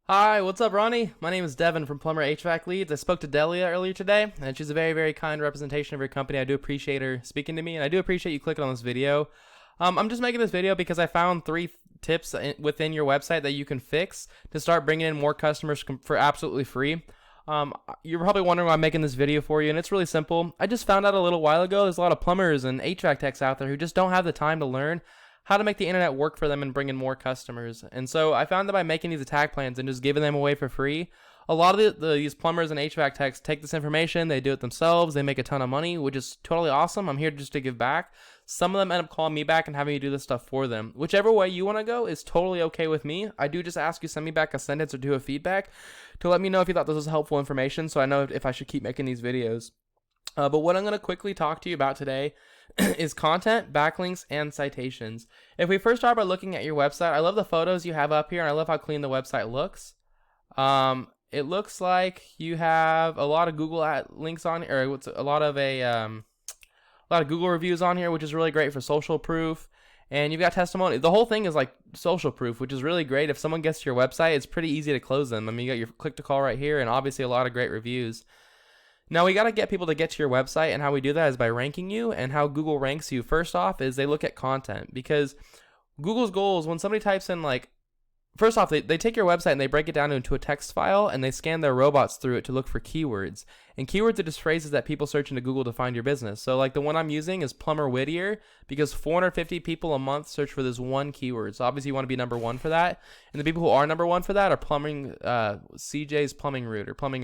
Hi, what's up, Ronnie? My name is Devin from Plumber HVAC Leads. I spoke to Delia earlier today, and she's a very, very kind representation of your company. I do appreciate her speaking to me, and I do appreciate you clicking on this video. I'm just making this video because I found three tips within your website that you can fix to start bringing in more customers for absolutely free. You're probably wondering why I'm making this video for you, and it's really simple. I just found out a little while ago there's a lot of plumbers and HVAC techs out there who just don't have the time to learn how to make the internet work for them and bring in more customers. And so I found that by making these attack plans and just giving them away for free, a lot of these plumbers and HVAC techs take this information, they do it themselves, they make a ton of money, which is totally awesome. I'm here just to give back. Some of them end up calling me back and having me do this stuff for them. Whichever way you want to go is totally okay with me. I do just ask you send me back a sentence or two of feedback to let me know if you thought this was helpful information, so I know if I should keep making these videos. But what I'm going to quickly talk to you about today is content, backlinks, and citations. If we first start by looking at your website, I love the photos you have up here, and I love how clean the website looks. It looks like you have a lot of Google links on, or a lot of Google reviews on here, which is really great for social proof. And you've got testimony. The whole thing is like social proof, which is really great. If someone gets to your website, it's pretty easy to close them. I mean, you got your click to call right here, and obviously a lot of great reviews. Now, we got to get people to get to your website, and how we do that is by ranking you. And how Google ranks you, first off, is they look at content, because Google's goal is when somebody types in, like, first off, they take your website and they break it down into a text file, and they scan their robots through it to look for keywords. And keywords are just phrases that people search into Google to find your business. So, like, the one I'm using is Plumber Whittier, because 450 people a month search for this one keyword. So, obviously, you want to be number one for that. And the people who are number one for that are CJ's Plumbing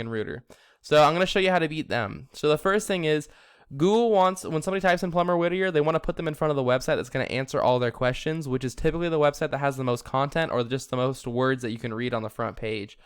and Router. So I'm going to show you how to beat them. So the first thing is Google wants, when somebody types in Plumber Whittier, they want to put them in front of the website that's going to answer all their questions, which is typically the website that has the most content or just the most words that you can read on the front page.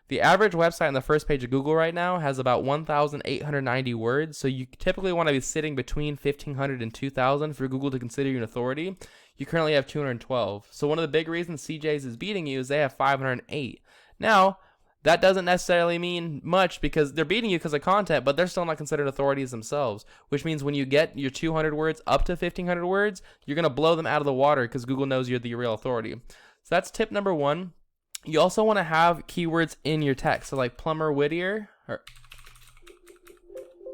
The average website on the first page of Google right now has about 1,890 words, so you typically want to be sitting between 1,500 and 2,000 for Google to consider you an authority. You currently have 212. So one of the big reasons CJ's is beating you is they have 508. Now, that doesn't necessarily mean much because they're beating you because of content, but they're still not considered authorities themselves, which means when you get your 200 words up to 1,500 words, you're going to blow them out of the water because Google knows you're the real authority. So that's tip number one. You also want to have keywords in your text. So like Plumber Whittier,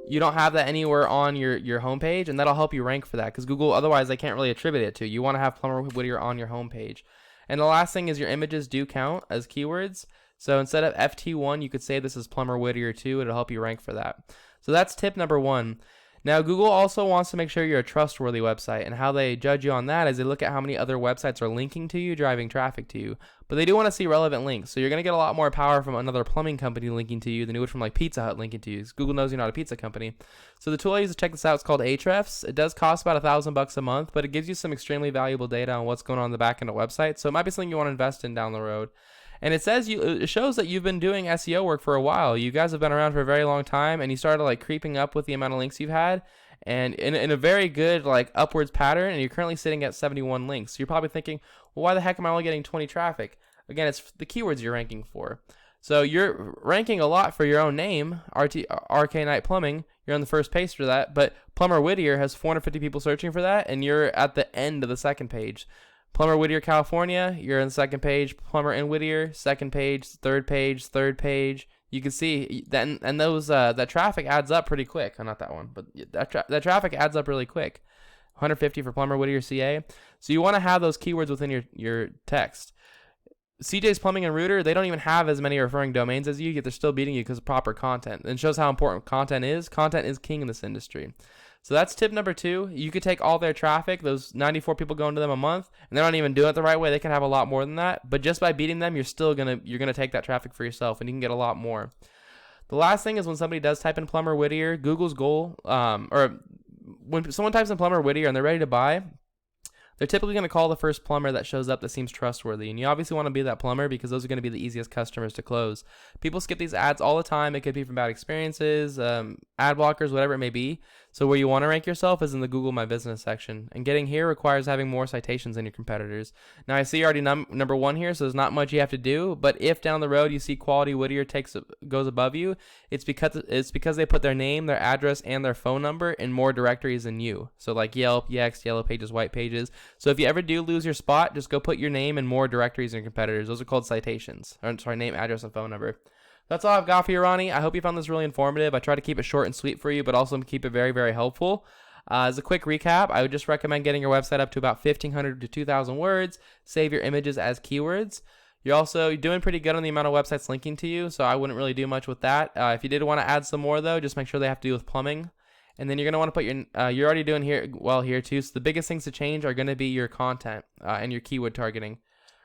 you don't have that anywhere on your homepage, and that'll help you rank for that because Google, otherwise, they can't really attribute it to you. You want to have Plumber Whittier on your homepage. And the last thing is your images do count as keywords. So instead of FT1, you could say this is Plumber Whittier 2. It'll help you rank for that. So that's tip number one. Now, Google also wants to make sure you're a trustworthy website, and how they judge you on that is they look at how many other websites are linking to you, driving traffic to you. But they do want to see relevant links. So you're going to get a lot more power from another plumbing company linking to you than you would from like Pizza Hut linking to you. Google knows you're not a pizza company. So the tool I use to check this out is called Ahrefs. It does cost about $1,000 a month, but it gives you some extremely valuable data on what's going on in the back end of the website. So it might be something you want to invest in down the road. And it shows that you've been doing SEO work for a while. You guys have been around for a very long time, and you started like creeping up with the amount of links you've had, and in a very good like upwards pattern. And you're currently sitting at 71 links. So you're probably thinking, well, why the heck am I only getting 20 traffic? Again, it's the keywords you're ranking for. So you're ranking a lot for your own name, RK Knight Plumbing. You're on the first page for that, but Plumber Whittier has 450 people searching for that, and you're at the end of the second page. Plumber Whittier, California, you're on the second page. Plumber in Whittier, second page, third page, third page. You can see that, and those that traffic adds up pretty quick. Not that one, but that traffic adds up really quick. 150 for Plumber Whittier, CA. So you want to have those keywords within your text. CJ's Plumbing and Router, they don't even have as many referring domains as you, yet they're still beating you because of proper content. And it shows how important content is. Content is king in this industry. So that's tip number two. You could take all their traffic, those 94 people going to them a month, and they're not even doing it the right way. They can have a lot more than that. But just by beating them, you're gonna take that traffic for yourself, and you can get a lot more. The last thing is when somebody does type in Plumber Whittier, Google's goal, or when someone types in Plumber Whittier and they're ready to buy, they're typically going to call the first plumber that shows up that seems trustworthy. And you obviously want to be that plumber because those are going to be the easiest customers to close. People skip these ads all the time. It could be from bad experiences, ad blockers, whatever it may be. So where you want to rank yourself is in the Google My Business section, and getting here requires having more citations than your competitors. Now I see you're already number one here, so there's not much you have to do. But if down the road you see Quality Whittier goes above you, it's because they put their name, their address, and their phone number in more directories than you. So like Yelp, Yext, Yellow Pages, White Pages. So if you ever do lose your spot, just go put your name in more directories than your competitors. Those are called citations. Or sorry, name, address, and phone number. That's all I've got for you, Ronnie. I hope you found this really informative. I try to keep it short and sweet for you, but also keep it very, very helpful. As a quick recap, I would just recommend getting your website up to about 1,500 to 2,000 words. Save your images as keywords. You're doing pretty good on the amount of websites linking to you, so I wouldn't really do much with that. If you did want to add some more, though, just make sure they have to do with plumbing. And then you're going to want to put you're already doing here too. So the biggest things to change are going to be your content and your keyword targeting.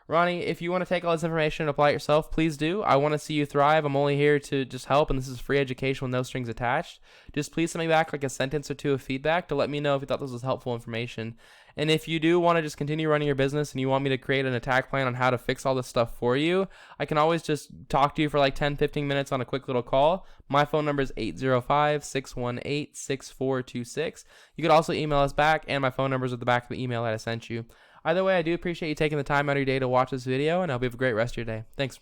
Ronnie, if you want to take all this information and apply it yourself, please do. I want to see you thrive. I'm only here to just help, and this is free education with no strings attached. Just please send me back like a sentence or two of feedback to let me know if you thought this was helpful information. And if you do want to just continue running your business and you want me to create an attack plan on how to fix all this stuff for you, I can always just talk to you for like 10-15 minutes on a quick little call. My phone number is 805-618-6426. You could also email us back, and my phone number is at the back of the email that I sent you. Either way, I do appreciate you taking the time out of your day to watch this video, and I hope you have a great rest of your day. Thanks.